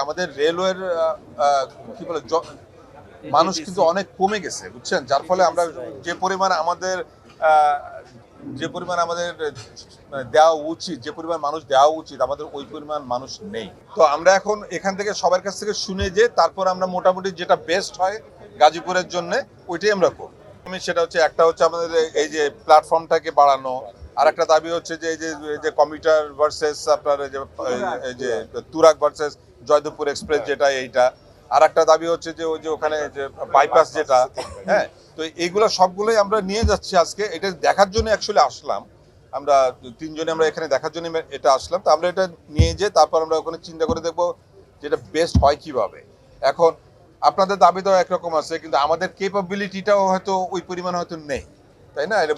আমাদের রেলওয়ের কি বলে মানুষ কিন্তু অনেক কমে গেছে, বুঝছেন? যার ফলে আমরা যে পরিমাণ আমাদের দেওয়া উচিত, যে পরিমাণ মানুষ দেওয়া উচিত, আমাদের ওই পরিমাণ মানুষ নেই। তো আমরা এখন এখান থেকে সবার কাছ থেকে শুনে যে তারপর আমরা মোটামুটি যেটা বেস্ট হয় গাজীপুরের জন্য ওইটাই আমরা করব। সেটা হচ্ছে একটা হচ্ছে আমাদের এই যে প্ল্যাটফর্মটাকে বাড়ানো, আর একটা দাবি হচ্ছে যে এই যে কমিউটার ভার্সেস আপনার এই যে তুরাগ ভার্সেস জয়দেবপুর এক্সপ্রেস, যেটা এইটা। আর একটা দাবি হচ্ছে যে ওই যে ওখানে যে বাইপাস যেটা, হ্যাঁ। তো এইগুলো সবগুলোই আমরা নিয়ে যাচ্ছি আজকে, এটা দেখার জন্য অ্যাকচুয়ালি আসলাম। আমরা তিনজনে আমরা এখানে দেখার জন্য এটা আসলাম। তো আমরা এটা নিয়ে যেয়ে তারপর আমরা ওখানে চিন্তা করে দেখবো যেটা বেস্ট হয় কিভাবে। এখন আপনাদের দাবি তো একরকম আছে, কিন্তু আমাদের কেপাবিলিটিটাও হয়তো ওই পরিমাণ হয়তো নেই, তাই না? এটা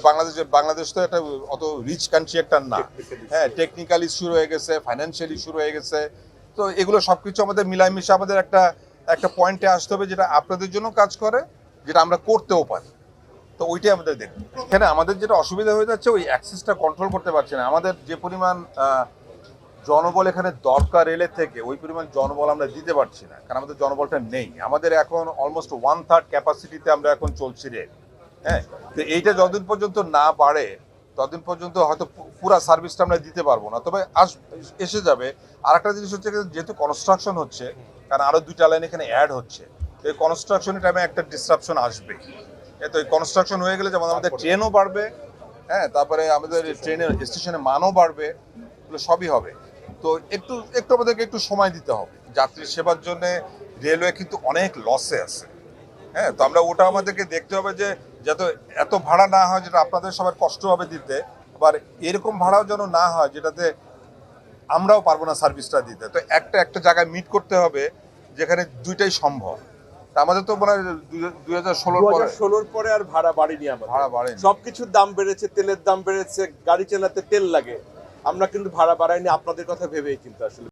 বাংলাদেশ তো একটা অত রিচ কান্ট্রি একটা না, হ্যাঁ। টেকনিক্যালি শুরু হয়ে গেছে, ফাইন্যান্সিয়ালি শুরু হয়ে গেছে। তো এগুলো সবকিছু আমাদের মিলামিশে আমাদের একটা পয়েন্টে আসতে হবে যেটা আপনাদের জন্য কাজ করে, যেটা আমরা করতেও পারি। তো ওইটাই আমাদের দেখবো। এখানে আমাদের যেটা অসুবিধা হয়ে যাচ্ছে, ওই অ্যাক্সেসটা কন্ট্রোল করতে পারছি না। আমাদের যে পরিমাণ জনবল এখানে দরকার রেলের থেকে, ওই পরিমাণ জনবল আমরা দিতে পারছি না, কারণ আমাদের জনবলটা নেই। আমাদের এখন অলমোস্ট 1/3 ক্যাপাসিটিতে আমরা এখন চলছি রেল, হ্যাঁ। তো এইটা যতদিন পর্যন্ত না বাড়ে ততদিন পর্যন্ত হয়তো পুরা সার্ভিসটা আমরা দিতে পারবো না। তবে এসে যাবে। আর একটা জিনিস হচ্ছে, যেহেতু কনস্ট্রাকশন হচ্ছে, কারণ আরো 2টা লাইন এখানে অ্যাড হচ্ছে, তো এই কনস্ট্রাকশনের টাইমে একটা ডিসরাপশন আসবে। তো এই কনস্ট্রাকশন হয়ে গেলে যেমন আমাদের ট্রেনও বাড়বে, হ্যাঁ, তারপরে আমাদের ট্রেনের স্টেশনের মানও বাড়বে, এগুলো সবই হবে। তো একটু একটু আমাদেরকে একটু সময় দিতে হবে। যাত্রী সেবার জন্য রেলওয়ে কিন্তু অনেক লসে আছে, হ্যাঁ। তো আমরা ওটা আমাদেরকে দেখতে হবে যে যাতে এত ভাড়া না হয় যেটা আপনাদের সবার কষ্ট হবে দিতে, আবার এরকম ভাড়াও যেন না হয় যেটাতে আমরাও পারবো না সার্ভিসটা দিতে। তো একটা জায়গায় মিট করতে হবে যেখানে দুইটাই সম্ভব। তা আমাদের তো মনে হয় 2016 পরে আর ভাড়া বাড়েনি, আমাদের ভাড়া বাড়েনি। সবকিছুর দাম বেড়েছে, তেলের দাম বেড়েছে, গাড়ি চালাতে তেল লাগে। আমরা কিন্তু ভাড়া বাড়াইনি, আপনাদের কথা ভেবেই কিন্তু আসলে।